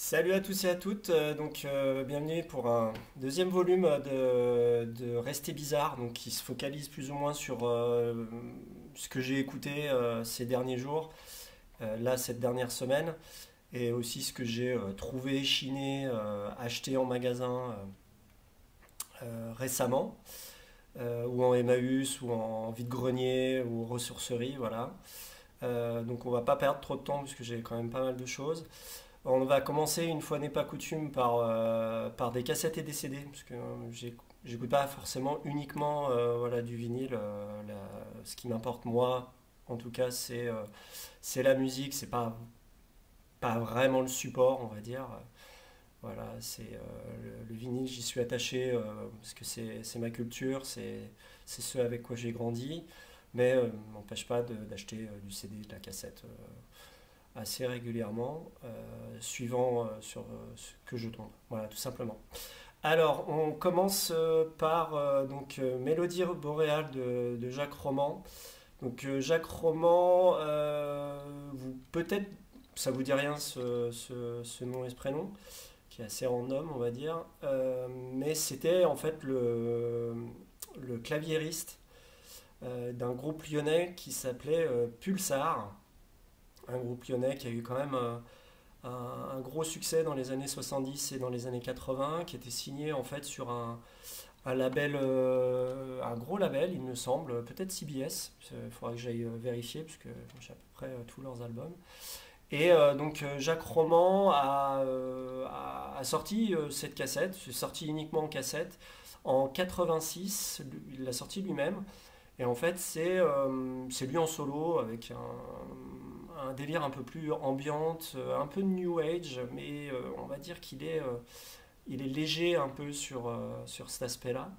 Salut à tous et à toutes, bienvenue pour un deuxième volume de Rester Bizarre, donc qui se focalise plus ou moins sur ce que j'ai écouté ces derniers jours, là cette dernière semaine, et aussi ce que j'ai trouvé, chiné, acheté en magasin récemment, ou en Emmaüs, ou en vide-grenier, ou ressourcerie, voilà. Donc on va pas perdre trop de temps puisque j'ai quand même pas mal de choses. On va commencer, une fois n'est pas coutume, par des cassettes et des CD, parce que j'écoute pas forcément uniquement voilà, du vinyle. Ce qui m'importe, moi, en tout cas, c'est la musique, c'est pas vraiment le support, on va dire. Voilà, le vinyle, j'y suis attaché parce que c'est ma culture, c'est ce avec quoi j'ai grandi, mais m'empêche pas d'acheter du CD, de la cassette assez régulièrement, suivant sur ce que je tombe. Voilà, tout simplement. Alors, on commence par Mélodie boréale de Jacques Roman. Jacques Roman, peut-être ça vous dit rien ce nom et ce prénom, qui est assez random, on va dire. Mais c'était en fait le claviériste d'un groupe lyonnais qui s'appelait Pulsar, un groupe lyonnais qui a eu quand même un gros succès dans les années 70 et dans les années 80, qui était signé en fait sur un label, un gros label, il me semble, peut-être CBS, il faudra que j'aille vérifier, parce que j'ai à peu près tous leurs albums. Et Jacques Roman a sorti cette cassette, c'est sorti uniquement en cassette, en 86, il l'a sorti lui-même, et en fait c'est lui en solo, avec un délire un peu plus ambiante, un peu new age, mais on va dire il est léger un peu sur cet aspect-là.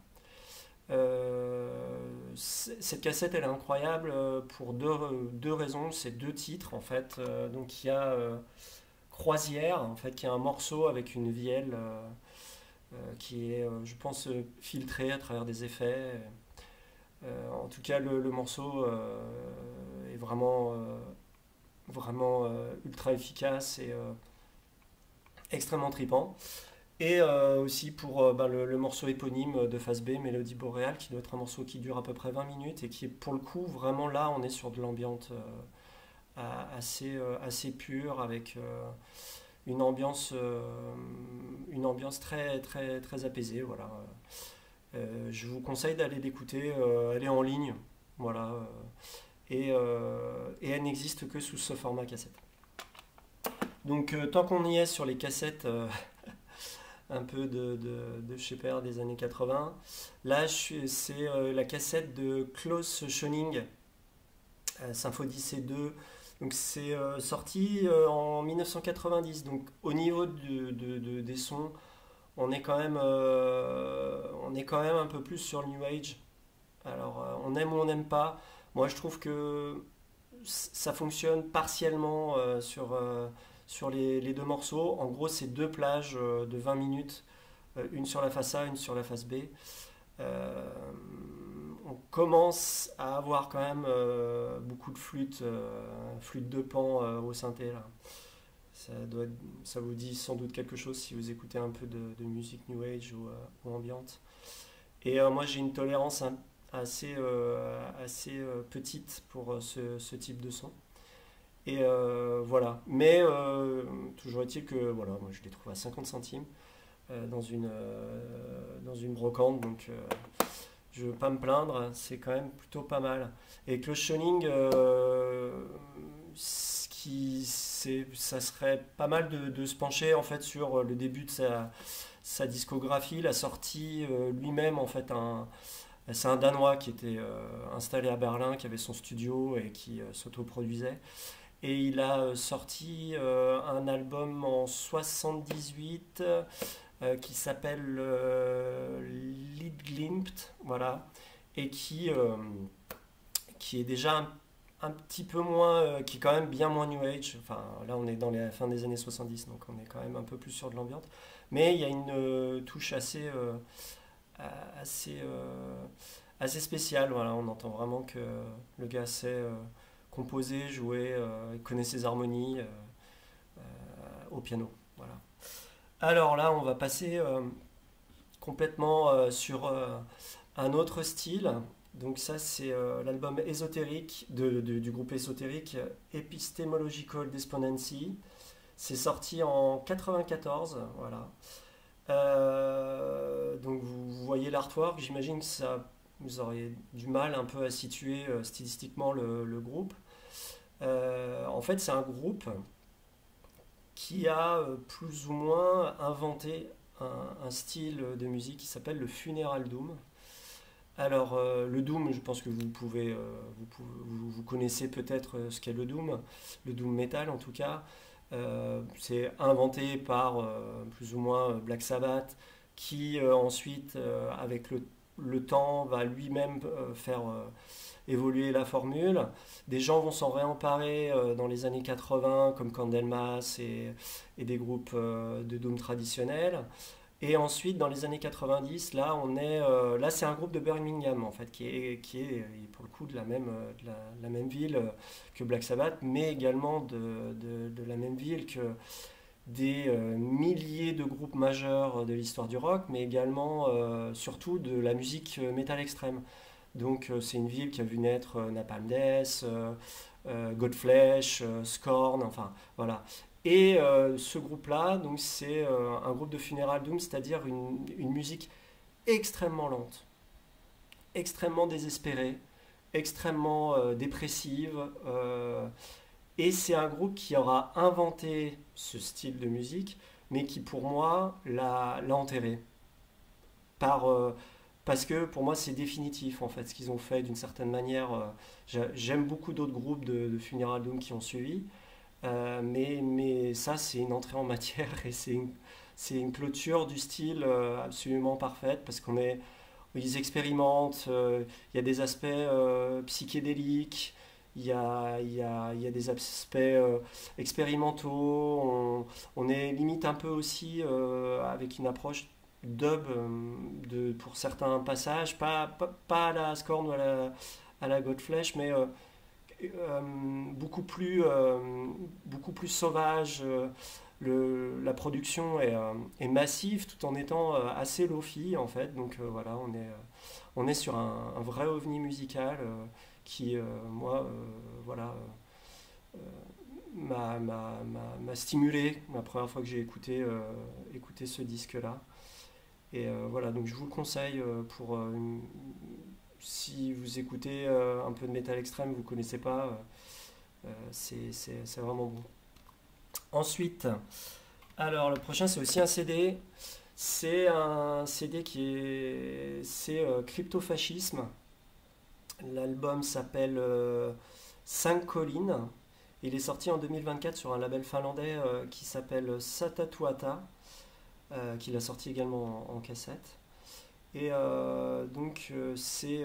Cette cassette elle est incroyable pour deux raisons, c'est deux titres en fait. Donc il y a Croisière en fait qui est un morceau avec une vielle qui est je pense filtrée à travers des effets. En tout cas le morceau est vraiment ultra efficace et extrêmement tripant. Et aussi pour le morceau éponyme de Phase B, Mélodie Boréale, qui doit être un morceau qui dure à peu près 20 minutes et qui est pour le coup vraiment là, on est sur de l'ambiance assez pure avec une ambiance très, très, très apaisée. Voilà. Je vous conseille d'aller l'écouter, elle est en ligne. Voilà. Et elle n'existe que sous ce format cassette. Tant qu'on y est sur les cassettes un peu de chez Père des années 80. Là, c'est la cassette de Klaus Schoening, Symphonie C2. Donc c'est sorti en 1990. Donc au niveau des sons, on est quand même un peu plus sur le New Age. Alors on aime ou on n'aime pas. Moi je trouve que ça fonctionne partiellement sur les deux morceaux. En gros, c'est deux plages de 20 minutes, une sur la face A, une sur la face B. Euh, on commence à avoir quand même beaucoup de flûte de pan au synthé là. Ça vous dit sans doute quelque chose si vous écoutez un peu de musique New Age ou ambiante. Et moi j'ai une tolérance assez petite pour ce type de son. Et voilà. Mais toujours est-il que voilà, moi je les trouve à 50 centimes dans une brocante. Donc je ne veux pas me plaindre, c'est quand même plutôt pas mal. Et que le Schoening, ça serait pas mal de se pencher en fait sur le début de sa discographie, la sortie lui-même en fait c'est un Danois qui était installé à Berlin, qui avait son studio et qui s'autoproduisait. Et il a sorti un album en 78 qui s'appelle Liedglimt, voilà, et qui est déjà un petit peu moins, qui est quand même bien moins New Age. Enfin, là, on est dans la fin des années 70, donc on est quand même un peu plus sur de l'ambiance. Mais il y a une touche assez, assez spéciale. Voilà, on entend vraiment que le gars sait composer, jouer, il connaît ses harmonies au piano. Voilà. Alors là, on va passer complètement sur un autre style. Donc ça, c'est l'album ésotérique du groupe ésotérique Epistemological Despondency. C'est sorti en 94, voilà. Donc vous voyez l'artwork, j'imagine que ça, vous auriez du mal un peu à situer stylistiquement le groupe. En fait, c'est un groupe qui a plus ou moins inventé un style de musique qui s'appelle le Funeral Doom. Alors, le Doom, je pense que vous connaissez peut-être ce qu'est le Doom Metal en tout cas. C'est inventé par plus ou moins Black Sabbath, qui ensuite, avec le temps, va lui-même faire évoluer la formule. Des gens vont s'en réemparer dans les années 80, comme Candlemas et des groupes de Doom traditionnels. Et ensuite, dans les années 90, là c'est un groupe de Birmingham, en fait, qui est pour le coup de la même ville que Black Sabbath, mais également de la même ville que des milliers de groupes majeurs de l'histoire du rock, mais également, surtout, de la musique métal extrême. Donc, c'est une ville qui a vu naître Napalm Death, Godflesh, Scorn, enfin, voilà. Et ce groupe-là, donc c'est un groupe de funeral doom, c'est-à-dire une musique extrêmement lente, extrêmement désespérée, extrêmement dépressive. Et c'est un groupe qui aura inventé ce style de musique, mais qui pour moi l'a enterré. Par, parce que pour moi c'est définitif en fait ce qu'ils ont fait d'une certaine manière. J'aime beaucoup d'autres groupes de funeral doom qui ont suivi. Mais ça, c'est une entrée en matière et c'est une clôture du style absolument parfaite parce ils expérimentent, il y a des aspects psychédéliques, il y a des aspects expérimentaux, on est limite un peu aussi avec une approche dub pour certains passages, pas à la Scorn ou à la Godflesh, mais euh, beaucoup plus, euh, beaucoup plus sauvage. La production est massive tout en étant assez low-fi en fait. Donc voilà, on est sur un vrai ovni musical qui, moi, voilà, euh, m'a stimulé la première fois que j'ai écouté ce disque-là. Et voilà, donc je vous le conseille si vous écoutez un peu de métal extrême, vous ne connaissez pas, c'est vraiment bon. Ensuite, alors le prochain c'est aussi un CD. C'est un CD c'est Cryptofascisme. L'album s'appelle 5 collines. Il est sorti en 2024 sur un label finlandais qui s'appelle Satatuata, qu'il a sorti également en cassette. Et donc c'est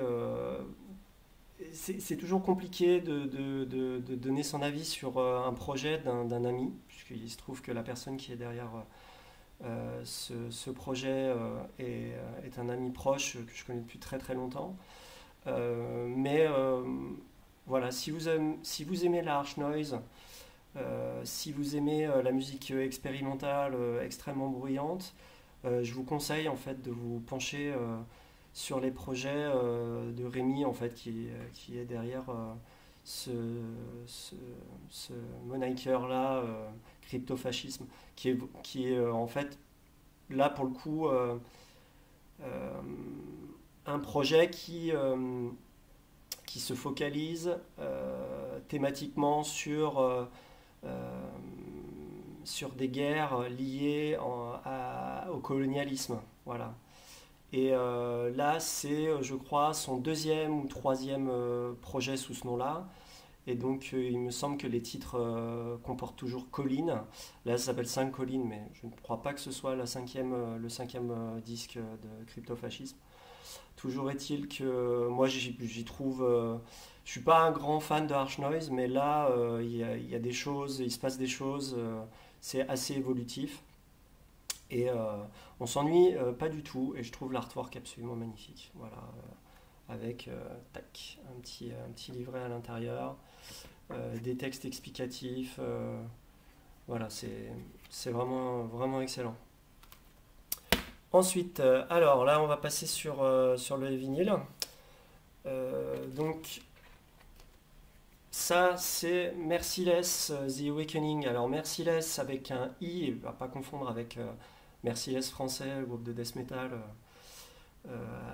toujours compliqué de donner son avis sur un projet d'un ami, puisqu'il se trouve que la personne qui est derrière ce projet est un ami proche que je connais depuis très très longtemps. Mais voilà, si vous aimez la harsh noise, si vous aimez la musique expérimentale extrêmement bruyante, je vous conseille en fait de vous pencher sur les projets de Rémi en fait qui est derrière ce, ce, ce moniker là, cryptofascisme, qui est en fait là pour le coup euh, un projet qui se focalise thématiquement euh, sur des guerres liées au colonialisme. Voilà. Et là, c'est, je crois, son deuxième ou troisième projet sous ce nom-là. Et donc, il me semble que les titres comportent toujours Colline. Là, ça s'appelle 5 collines, mais je ne crois pas que ce soit le cinquième disque de cryptofascisme. Toujours est-il que moi, j'y trouve. Je suis pas un grand fan de Harsh Noise, mais là, il y a des choses, il se passe des choses. C'est assez évolutif. Et on s'ennuie pas du tout. Et je trouve l'artwork absolument magnifique. Voilà. Avec tac, un petit livret à l'intérieur, des textes explicatifs. Voilà, c'est vraiment, vraiment excellent. Ensuite, alors là, on va passer sur le vinyle. Donc, ça, c'est Merciless The Awakening. Alors, Merciless avec un I, et à pas confondre avec Merciless français, le groupe de death metal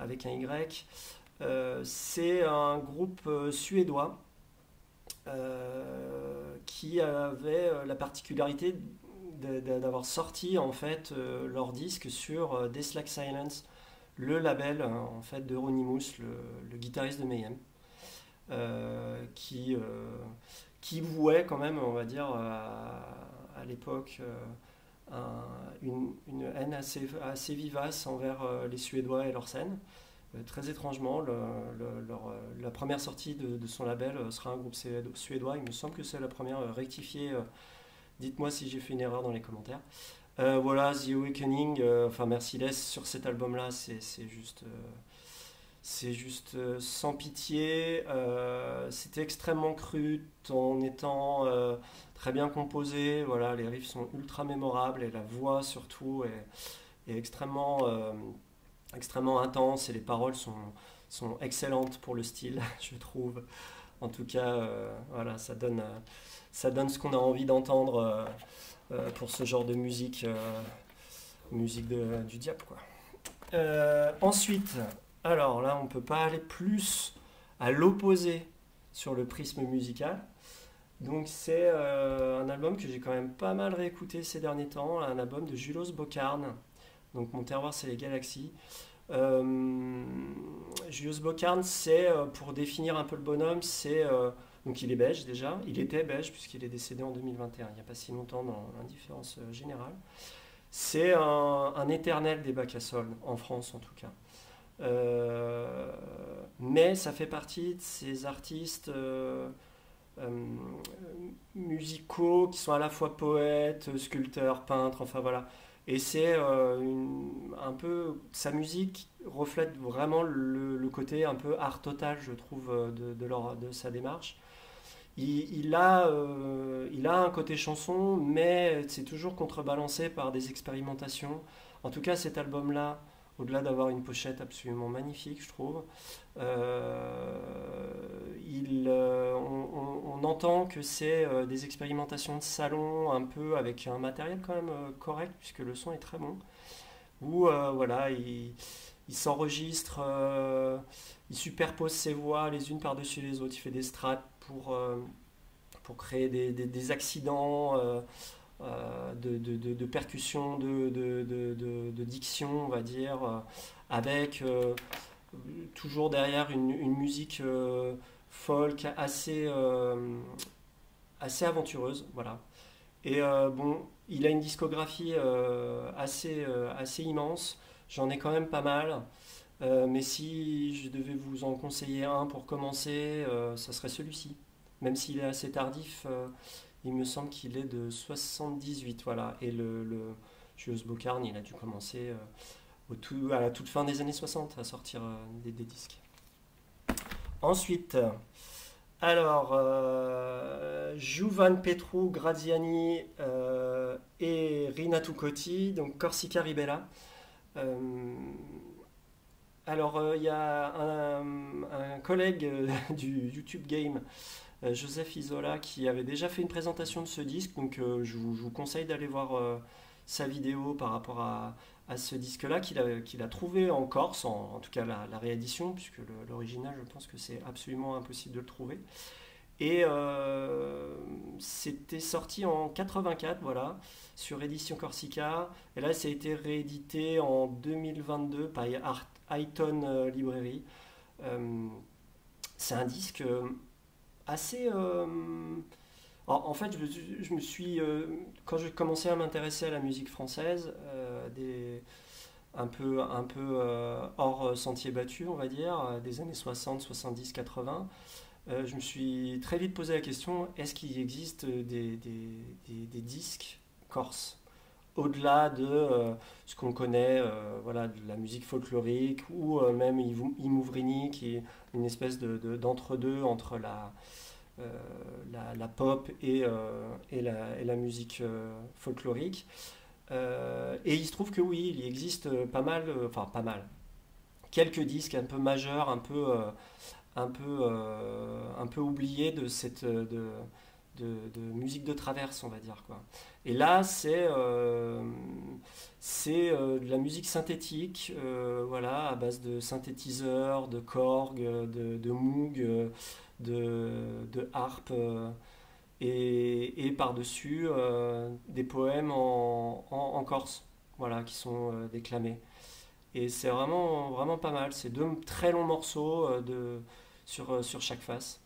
avec un Y. C'est un groupe suédois qui avait la particularité d'avoir sorti en fait leur disque sur Death Like Silence, le label en fait d'Euronymous, le guitariste de Mayhem, euh, qui, euh, qui vouait quand même, on va dire, à l'époque, une haine assez vivace envers les Suédois et leur scène. Très étrangement, la première sortie de son label sera un groupe suédois. Il me semble que c'est la première rectifiée. Dites-moi si j'ai fait une erreur dans les commentaires. Voilà, The Awakening, enfin Merciless sur cet album-là, c'est juste sans pitié. C'était extrêmement cru en étant très bien composé. Voilà, les riffs sont ultra mémorables et la voix surtout est extrêmement intense et les paroles sont excellentes pour le style, je trouve. En tout cas, voilà, ça donne ce qu'on a envie d'entendre pour ce genre de musique, musique du diable, quoi. Ensuite, alors là, on ne peut pas aller plus à l'opposé sur le prisme musical. Donc c'est un album que j'ai quand même pas mal réécouté ces derniers temps, un album de Julos Bocarn. Donc mon terroir, c'est les galaxies. Euh, Julius Bocarn, c'est pour définir un peu le bonhomme, donc il est belge déjà, il était belge puisqu'il est décédé en 2021, il n'y a pas si longtemps dans l'indifférence générale. C'est un éternel des bacs à sol, en France en tout cas. Mais ça fait partie de ces artistes euh, musicaux qui sont à la fois poètes, sculpteurs, peintres, enfin voilà. Et c'est un peu. Sa musique reflète vraiment le côté un peu art total, je trouve, de sa démarche. Il a un côté chanson, mais c'est toujours contrebalancé par des expérimentations. En tout cas, cet album-là, au-delà d'avoir une pochette absolument magnifique, je trouve, on entend que c'est des expérimentations de salon, un peu avec un matériel quand même correct, puisque le son est très bon, où voilà, il s'enregistre, il superpose ses voix les unes par-dessus les autres, il fait des strates pour créer des accidents de percussion, de diction, on va dire, avec toujours derrière une musique folk assez aventureuse. Voilà. Et bon, il a une discographie assez immense. J'en ai quand même pas mal. Mais si je devais vous en conseiller un pour commencer, ça serait celui-ci. Même s'il est assez tardif, il me semble qu'il est de 78, voilà. Et Jules Bocarn, il a dû commencer à la toute fin des années 60 à sortir des disques. Ensuite, alors, Juvan Petru Graziani et Rinatu Koti, donc Corsica Ribella. Euh, alors, il y a un collègue du YouTube Game, Joseph Isola, qui avait déjà fait une présentation de ce disque, donc je vous conseille d'aller voir sa vidéo par rapport à ce disque-là, qu'il a trouvé en Corse, en tout cas la réédition, puisque l'original, je pense que c'est absolument impossible de le trouver. Et c'était sorti en 84, voilà, sur Édition Corsica. Et là, ça a été réédité en 2022 par Highton Librairie. Euh, c'est un disque assez. En fait, je me suis. Quand j'ai commencé à m'intéresser à la musique française, un peu hors sentier battu, on va dire, des années 60, 70, 80. Je me suis très vite posé la question, est-ce qu'il existe des disques corses au-delà de ce qu'on connaît, voilà, de la musique folklorique ou même Imouvrini qui est une espèce d'entre-deux entre euh, la pop et la musique folklorique. Et il se trouve que oui, il existe pas mal, enfin pas mal, quelques disques un peu majeurs, un peu oubliés de cette de musique de traverse, on va dire quoi. Et là, c'est de la musique synthétique, voilà, à base de synthétiseurs, de Korg, de Moog, de harpe, et par-dessus des poèmes en corse, voilà, qui sont déclamés. Et c'est vraiment, vraiment pas mal. C'est deux très longs morceaux sur chaque face.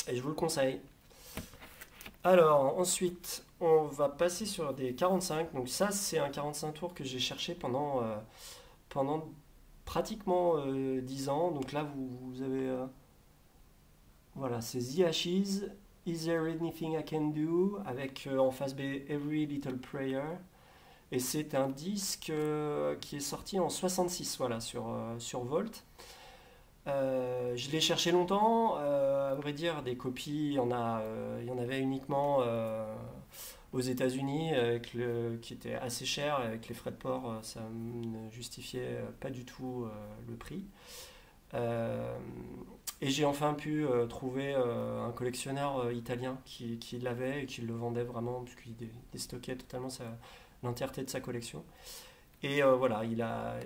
Et je vous le conseille. Alors, ensuite, on va passer sur des 45. Donc ça, c'est un 45 tours que j'ai cherché pendant pratiquement 10 ans. Donc là, vous avez... voilà, c'est The Ashes, Is There Anything I Can Do, avec en face B Every Little Prayer. Et c'est un disque qui est sorti en 66, voilà, sur Volt. Je l'ai cherché longtemps, à vrai dire, des copies, il y en avait uniquement aux États-Unis, qui était assez cher, avec les frais de port, ça ne justifiait pas du tout le prix. Euh, et j'ai enfin pu trouver un collectionneur italien qui l'avait et qui le vendait vraiment, puisqu'il déstockait totalement l'entièreté de sa collection. Et voilà, il a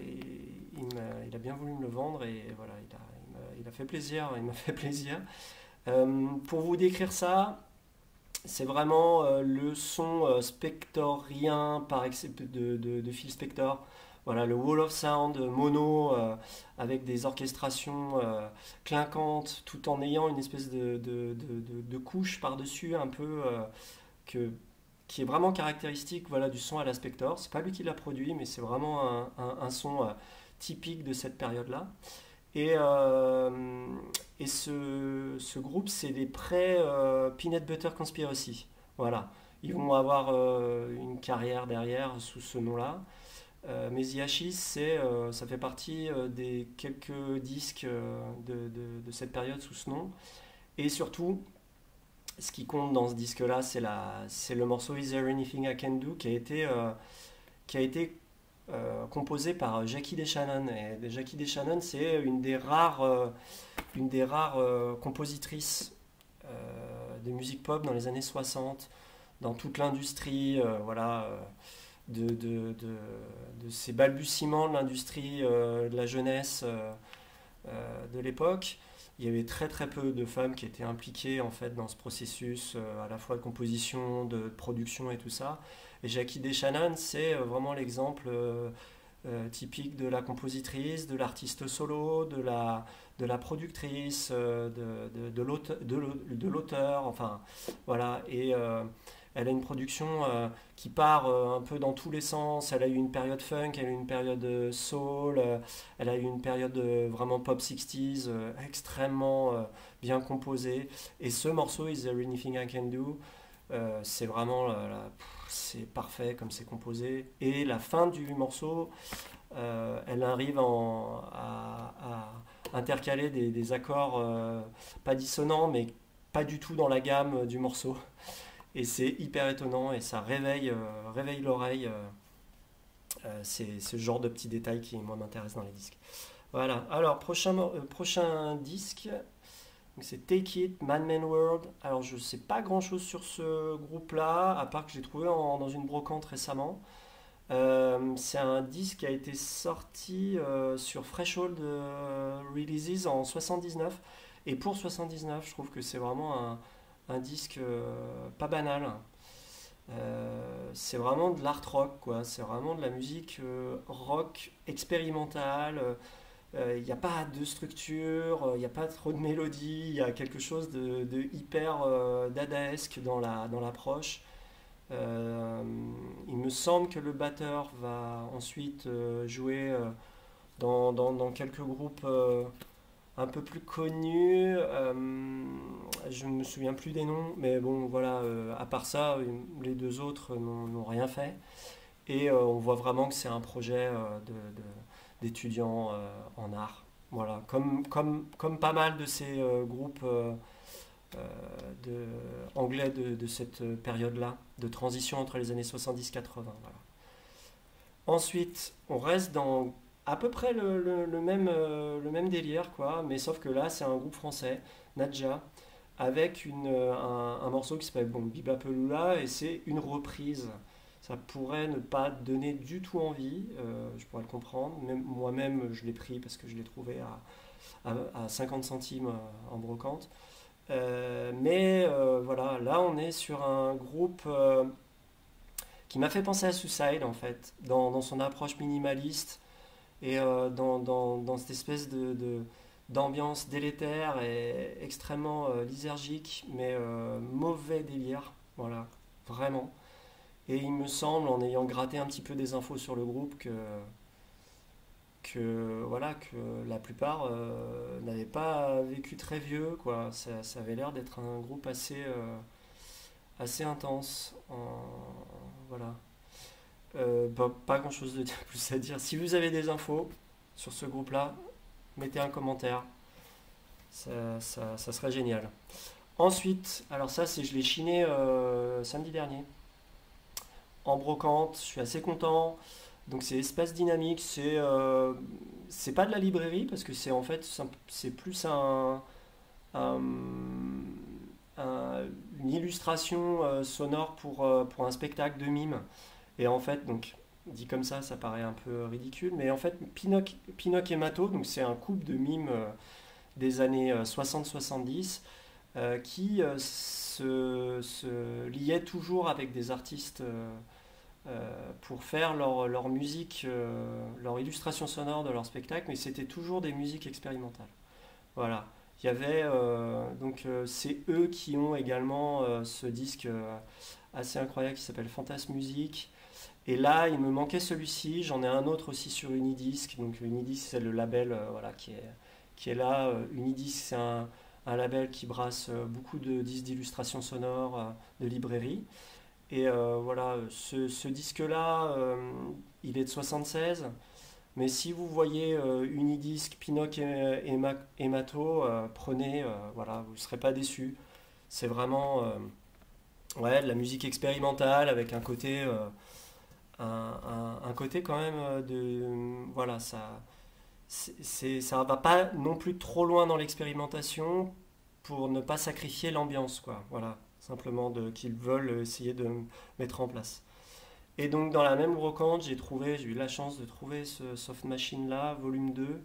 bien voulu me le vendre et voilà, il a fait plaisir, il m'a fait plaisir. Pour vous décrire ça, c'est vraiment le son spectorien de Phil Spector. Voilà, le Wall of Sound mono avec des orchestrations clinquantes tout en ayant une espèce de couche par-dessus un peu que, qui est vraiment caractéristique, voilà, du son à la Spector. C'est pas lui qui l'a produit, mais c'est vraiment un son typique de cette période-là. Et, euh, et ce groupe, c'est les Peanut Butter Conspiracy. Voilà. Ils vont avoir une carrière derrière sous ce nom-là. Mais The Ashes, ça fait partie des quelques disques de cette période sous ce nom. Et surtout, ce qui compte dans ce disque-là, c'est le morceau Is There Anything I Can Do qui a été composé par Jackie DeShannon. Et Jackie DeShannon, c'est une des rares compositrices de musique pop dans les années 60, dans toute l'industrie, voilà, de ces balbutiements de l'industrie de la jeunesse de l'époque. Il y avait très très peu de femmes qui étaient impliquées en fait dans ce processus à la fois de composition, de production et tout ça. Et Jackie DeShannon, c'est vraiment l'exemple typique de la compositrice, de l'artiste solo, de la productrice, de l'auteur, enfin voilà. Et elle a une production qui part un peu dans tous les sens. Elle a eu une période funk, elle a eu une période soul, elle a eu une période vraiment pop 60s, extrêmement bien composée. Et ce morceau, Is There Anything I Can Do, c'est vraiment c'est parfait comme c'est composé. Et la fin du morceau, elle arrive à intercaler des accords pas dissonants, mais pas du tout dans la gamme du morceau. Et c'est hyper étonnant et ça réveille l'oreille. C'est ce genre de petits détails qui, moi, m'intéressent dans les disques. Voilà. Alors, prochain disque, c'est Take It, Madman World. Alors, je sais pas grand-chose sur ce groupe-là, à part que j'ai trouvé dans une brocante récemment. C'est un disque qui a été sorti sur Threshold Releases en 79. Et pour 79, je trouve que c'est vraiment un disque pas banal. C'est vraiment de l'art rock, quoi. C'est vraiment de la musique rock expérimentale. Il n'y a pas de structure, il n'y a pas trop de mélodie. Il y a quelque chose de hyper dadaesque dans l'approche. Il me semble que le batteur va ensuite jouer dans quelques groupes un peu plus connus. Je ne me souviens plus des noms, mais bon, voilà, à part ça, les deux autres n'ont rien fait. Et on voit vraiment que c'est un projet d'étudiants en art. Voilà, comme pas mal de ces groupes anglais de cette période-là, de transition entre les années 70-80. Voilà. Ensuite, on reste dans à peu près le même délire, quoi, mais sauf que là, c'est un groupe français, Nadja, avec un morceau qui s'appelle bon, Bibapelula, et c'est une reprise. Ça pourrait ne pas donner du tout envie, je pourrais le comprendre. Même, moi-même, je l'ai pris parce que je l'ai trouvé à 50 centimes en brocante. Mais voilà, là, on est sur un groupe qui m'a fait penser à Suicide, en fait, dans son approche minimaliste et dans cette espèce d'ambiance délétère et extrêmement lysergique, mais mauvais délire, voilà, vraiment. Et il me semble, en ayant gratté un petit peu des infos sur le groupe, voilà, que la plupart n'avaient pas vécu très vieux, quoi. Ça avait l'air d'être un groupe assez intense. Voilà. Pas grand chose de plus à dire. Si vous avez des infos sur ce groupe-là, mettez un commentaire. Ça serait génial. Ensuite, alors ça, je l'ai chiné samedi dernier en brocante. Je suis assez content. Donc c'est Espace Dynamique. C'est pas de la librairie parce que c'est en fait c'est plus un- une illustration sonore pour un spectacle de mime. Et en fait, donc, dit comme ça paraît un peu ridicule, mais en fait, Pinoc et Mato, donc c'est un couple de mimes des années 60-70 qui se liaient toujours avec des artistes pour faire leur musique, leur illustration sonore de leur spectacle, mais c'était toujours des musiques expérimentales. Voilà. Il y avait c'est eux qui ont également ce disque assez incroyable qui s'appelle Fantasme Musique. Et là, il me manquait celui-ci. J'en ai un autre aussi sur Unidisc. Donc Unidisc, c'est le label voilà, qui est là. Unidisc, c'est un label qui brasse beaucoup de disques d'illustration sonore, de librairie. Et voilà, ce disque-là, il est de 76. Mais si vous voyez Unidisc, Pinoc et Mato, prenez, voilà, vous ne serez pas déçus. C'est vraiment ouais, de la musique expérimentale avec un côté quand même voilà, ça va pas non plus trop loin dans l'expérimentation pour ne pas sacrifier l'ambiance, quoi. Voilà, simplement qu'ils veulent essayer de mettre en place. Et donc dans la même brocante, j'ai eu la chance de trouver ce Soft Machine là, volume 2.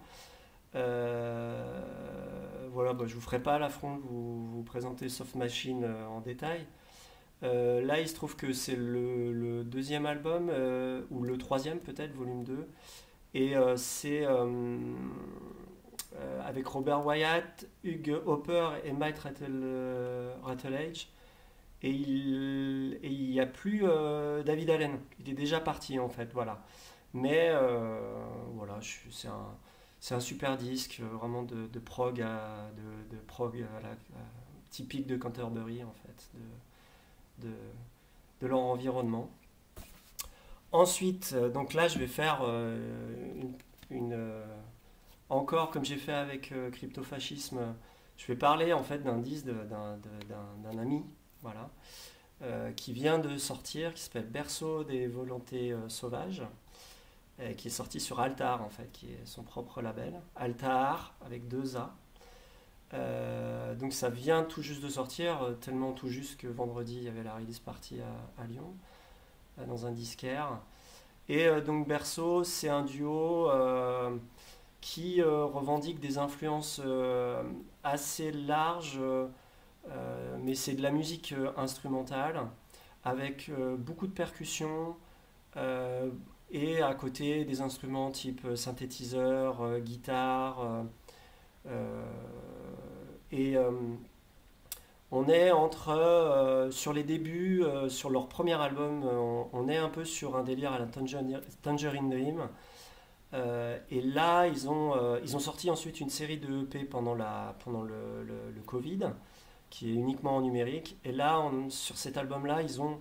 Voilà, bah, je vous ferai pas l'affront de vous présenter Soft Machine en détail. Là, il se trouve que c'est le deuxième album, ou le troisième peut-être, volume 2. Et c'est avec Robert Wyatt, Hugh Hopper et Mike Rattlage. Et il n'y a plus David Allen. Il est déjà parti en fait, voilà. Mais voilà, c'est un super disque, vraiment de prog de prog typique de Canterbury en fait, de, de leur environnement. Ensuite, donc là, je vais faire encore comme j'ai fait avec Cryptofascisme, je vais parler en fait d'un disque d'un ami, voilà, qui vient de sortir, qui s'appelle Berceau des volontés sauvages, qui est sorti sur Altar en fait, qui est son propre label, Altar avec deux A. Donc ça vient tout juste de sortir, tellement tout juste que vendredi il y avait la release party à Lyon, dans un disquaire. Et donc Berceau, c'est un duo qui revendique des influences assez larges, mais c'est de la musique instrumentale, avec beaucoup de percussions, euh, et à côté des instruments type synthétiseur, guitare, euh, et on est sur les débuts, sur leur premier album, on est un peu sur un délire à la Tangerine Dream. Et là, ils ont sorti ensuite une série de EP pendant le Covid, qui est uniquement en numérique. Et là, sur cet album-là, ils ont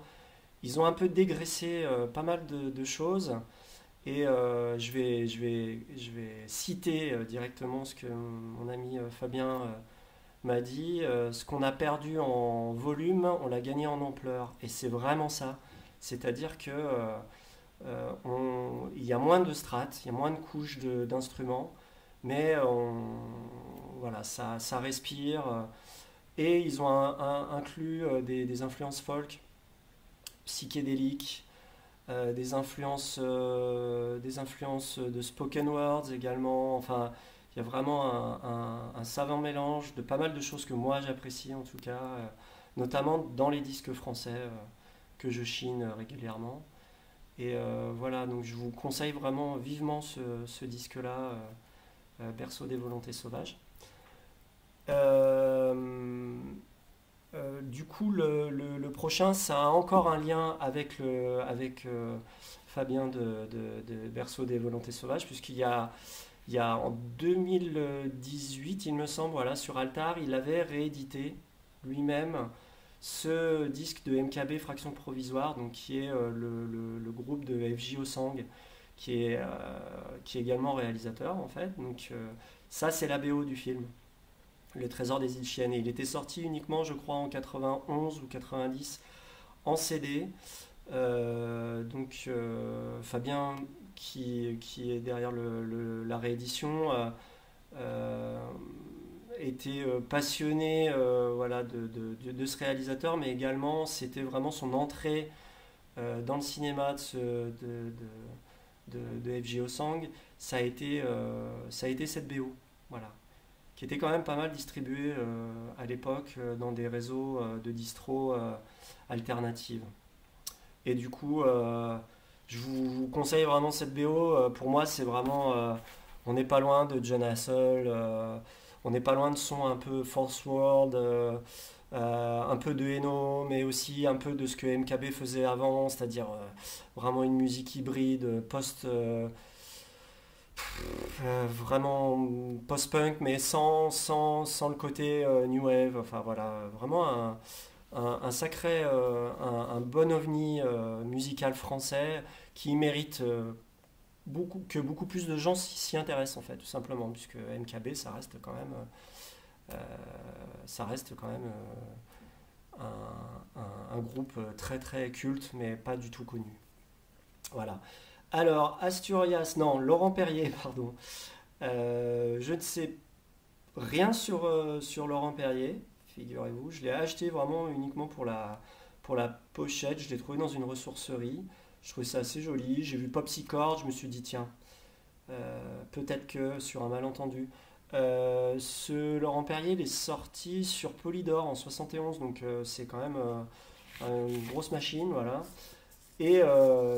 un peu dégraissé pas mal de choses. Et je vais citer directement ce que mon ami Fabien m'a dit. Ce qu'on a perdu en volume, on l'a gagné en ampleur. Et c'est vraiment ça. C'est-à-dire que Il y a moins de strates, il y a moins de couches d'instruments, mais voilà, ça respire. Et ils ont inclus des influences folk, psychédéliques, des influences de spoken words également. Enfin, il y a vraiment un savant mélange de pas mal de choses que moi j'apprécie en tout cas, notamment dans les disques français que je chine régulièrement. Et voilà, donc je vous conseille vraiment vivement ce disque-là, Berceau des volontés sauvages. Euh, du coup, le prochain, ça a encore un lien avec Fabien de Berceau des volontés sauvages, il y a en 2018, il me semble, voilà, sur Altar, il avait réédité lui-même ce disque de MKB Fraction Provisoire, donc qui est le groupe de FJ Osang, qui est également réalisateur en fait. Donc ça, c'est la BO du film. Le Trésor des îles Chiennes. Et il était sorti uniquement, je crois, en 91 ou 90 en CD. Fabien, qui est derrière la réédition, euh, était passionné voilà, de ce réalisateur, mais également c'était vraiment son entrée dans le cinéma de FJ Osang. Ça a été cette BO. Voilà, qui était quand même pas mal distribué à l'époque dans des réseaux de distro alternatives. Et du coup, je vous conseille vraiment cette BO. Pour moi, c'est vraiment. On n'est pas loin de John Hassel, on n'est pas loin de sons un peu Force World, un peu de Eno, mais aussi un peu de ce que MKB faisait avant, c'est-à-dire vraiment une musique hybride, vraiment post-punk, mais sans le côté new wave. Enfin voilà, vraiment un sacré, un bon ovni musical français qui mérite que beaucoup plus de gens s'y intéressent en fait, tout simplement, puisque MKB, euh, ça reste quand même un groupe très très culte, mais pas du tout connu. Voilà. Alors, Asturias, non, Laurent Perrier, pardon. Je ne sais rien sur Laurent Perrier, figurez-vous. Je l'ai acheté vraiment uniquement pour la pochette. Je l'ai trouvé dans une ressourcerie. Je trouvais ça assez joli. J'ai vu Popsicord, je me suis dit, tiens, peut-être que sur un malentendu. Ce Laurent Perrier, il est sorti sur Polydor en 71, donc c'est quand même une grosse machine, voilà. Et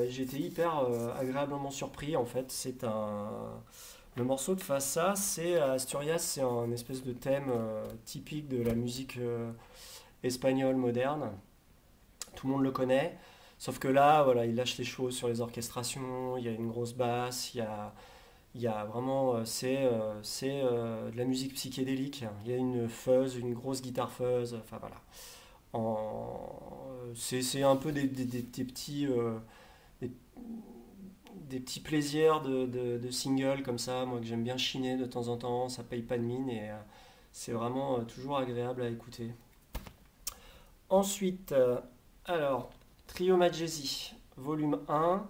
j'ai été hyper agréablement surpris. En fait, le morceau de Fassa, c'est Asturias, c'est un espèce de thème typique de la musique espagnole moderne. Tout le monde le connaît. Sauf que là, voilà, il lâche les choses sur les orchestrations. Il y a une grosse basse. Il y a vraiment, de la musique psychédélique. Il y a une fuzz, une grosse guitare fuzz. Enfin voilà. C'est un peu des petits, des, des petits plaisirs de singles comme ça, moi que j'aime bien chiner de temps en temps, ça paye pas de mine et c'est vraiment toujours agréable à écouter. Ensuite, alors, Trio Maggesi, volume 1,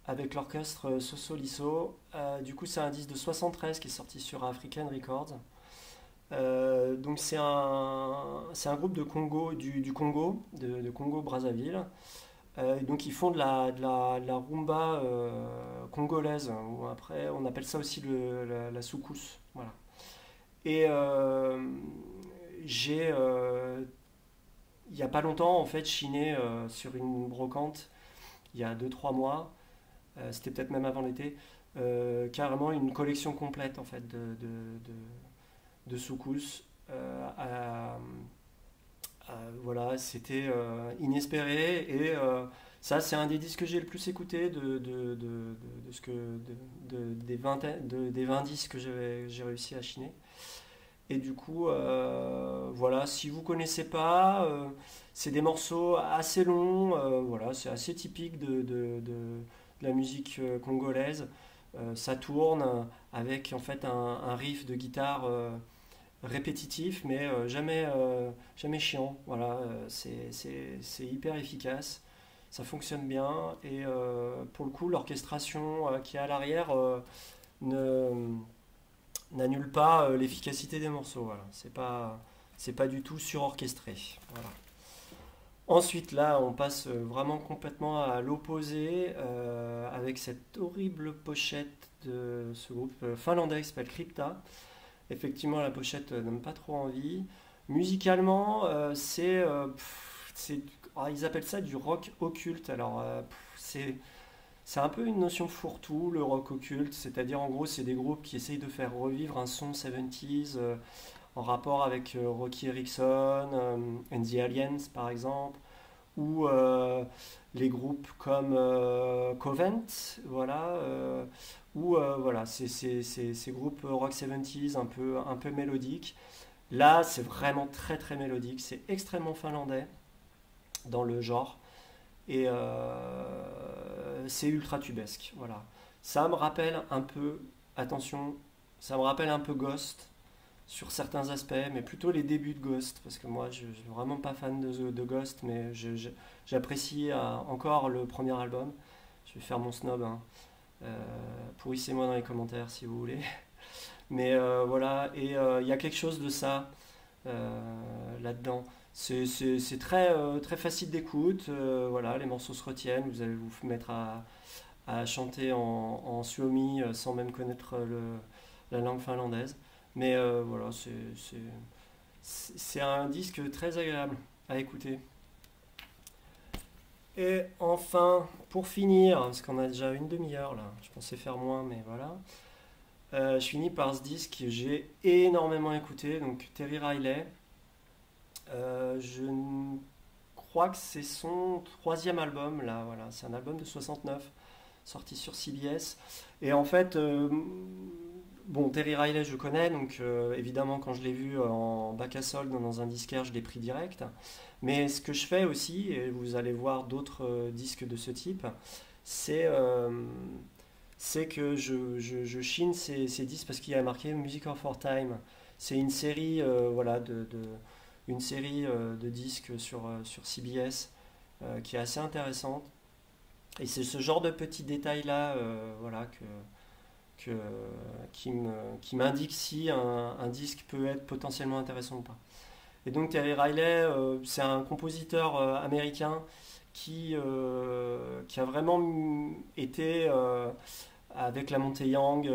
avec l'orchestre Soso Liso. Du coup, c'est un disque de 73 qui est sorti sur African Records. Donc c'est un groupe de Congo, du Congo, de Congo-Brazzaville. Donc ils font de la rumba congolaise, ou après on appelle ça aussi la soukous. Voilà. Et j'ai, il n'y a pas longtemps, en fait, chiné sur une brocante, il y a 2 3 mois, c'était peut-être même avant l'été, carrément une collection complète en fait de soukous. Voilà, c'était inespéré et ça, c'est un des disques que j'ai le plus écouté de ce que, des 20 disques que j'ai réussi à chiner. Et du coup, voilà, si vous connaissez pas, c'est des morceaux assez longs, voilà, c'est assez typique de la musique congolaise. Ça tourne avec en fait un riff de guitare répétitif, mais jamais chiant. Voilà, c'est hyper efficace. ça fonctionne bien. Et pour le coup, l'orchestration qui est à l'arrière ne n'annule pas l'efficacité des morceaux. Voilà. C'est pas du tout surorchestré. Voilà. Ensuite, là, on passe vraiment complètement à l'opposé avec cette horrible pochette de ce groupe finlandais qui s'appelle Crypta. Effectivement, la pochette donne pas trop envie. Musicalement, ils appellent ça du rock occulte. Alors, c'est un peu une notion fourre-tout, le rock occulte. C'est-à-dire, en gros, c'est des groupes qui essayent de faire revivre un son 70s en rapport avec Rocky Erickson and the Aliens, par exemple, ou les groupes comme Covent, voilà, ou voilà, ces groupes rock 70s un peu mélodiques. Là, c'est vraiment très très mélodique, c'est extrêmement finlandais dans le genre, et c'est ultra tubesque, voilà. Ça me rappelle un peu, attention, ça me rappelle un peu Ghost, sur certains aspects, mais plutôt les débuts de Ghost, parce que moi je suis vraiment pas fan de Ghost, mais j'apprécie encore le premier album. Je vais faire mon snob, hein. Pourrissez-moi dans les commentaires si vous voulez. Mais voilà, et il y a quelque chose de ça là-dedans. C'est très, très facile d'écoute, voilà, les morceaux se retiennent, vous allez vous mettre à chanter en suomi sans même connaître la langue finlandaise. Mais voilà, c'est un disque très agréable à écouter. Et enfin, pour finir, parce qu'on a déjà une demi-heure là, je pensais faire moins, mais voilà. Je finis par ce disque que j'ai énormément écouté, donc Terry Riley. Je crois que c'est son troisième album là, voilà, c'est un album de 69, sorti sur CBS. Et en fait, bon, Terry Riley, je connais, donc évidemment, quand je l'ai vu en bac à solde dans un disquaire, je l'ai pris direct. Mais ce que je fais aussi, et vous allez voir d'autres disques de ce type, c'est c'est que je chine ces disques parce qu'il y a marqué Music of Our Time. C'est une série, voilà, une série de disques sur CBS qui est assez intéressante. Et c'est ce genre de petits détails-là, voilà, que, qui m'indique si un disque peut être potentiellement intéressant ou pas. Et donc Terry Riley, c'est un compositeur américain qui a vraiment été, avec la montée Young,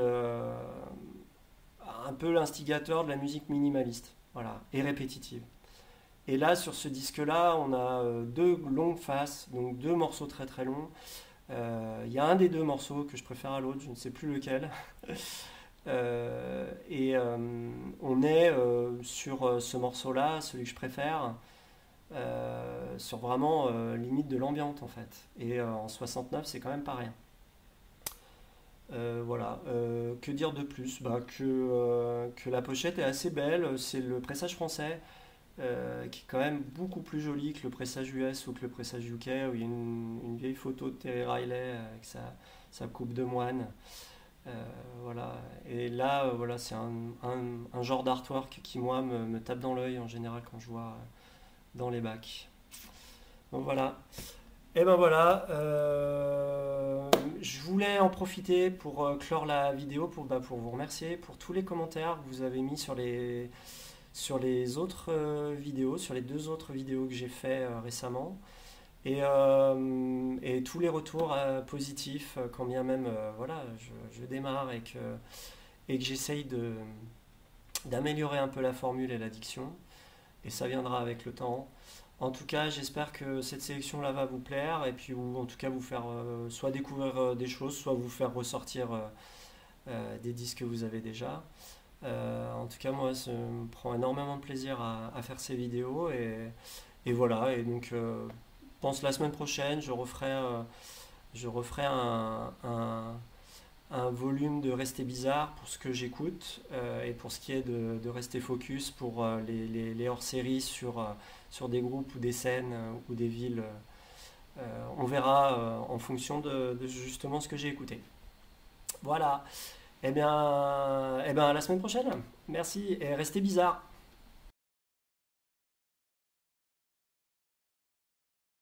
un peu l'instigateur de la musique minimaliste, voilà, et répétitive. Et là, sur ce disque-là, on a deux longues faces, donc deux morceaux très très longs. Il y a un des deux morceaux que je préfère à l'autre, je ne sais plus lequel. Et on est sur ce morceau-là, celui que je préfère, sur vraiment limite de l'ambiance en fait. Et en 69, c'est quand même pas rien. Voilà. Que dire de plus? Bah, que la pochette est assez belle, c'est le pressage français. Qui est quand même beaucoup plus joli que le pressage US ou que le pressage UK, où il y a une vieille photo de Terry Riley avec sa coupe de moine. Voilà. Et là, voilà, c'est un genre d'artwork qui, moi, me tape dans l'œil en général quand je vois dans les bacs. Donc voilà. Et ben voilà, je voulais en profiter pour clore la vidéo, pour vous remercier pour tous les commentaires que vous avez mis sur les autres vidéos, sur les deux autres vidéos que j'ai fait récemment. Et tous les retours positifs, quand bien même voilà, je démarre et que j'essaye d'améliorer un peu la formule et la diction. Et ça viendra avec le temps. En tout cas, j'espère que cette sélection-là va vous plaire et puis ou en tout cas vous faire soit découvrir des choses, soit vous faire ressortir des disques que vous avez déjà. En tout cas, moi, ça me prend énormément de plaisir à faire ces vidéos et voilà. Et donc, je pense la semaine prochaine, je referai un volume de Rester Bizarre pour ce que j'écoute et pour ce qui est de Rester Focus pour les hors-séries sur des groupes ou des scènes ou des villes. On verra en fonction de justement ce que j'ai écouté. Voilà. Eh bien, à la semaine prochaine. Merci et restez bizarres.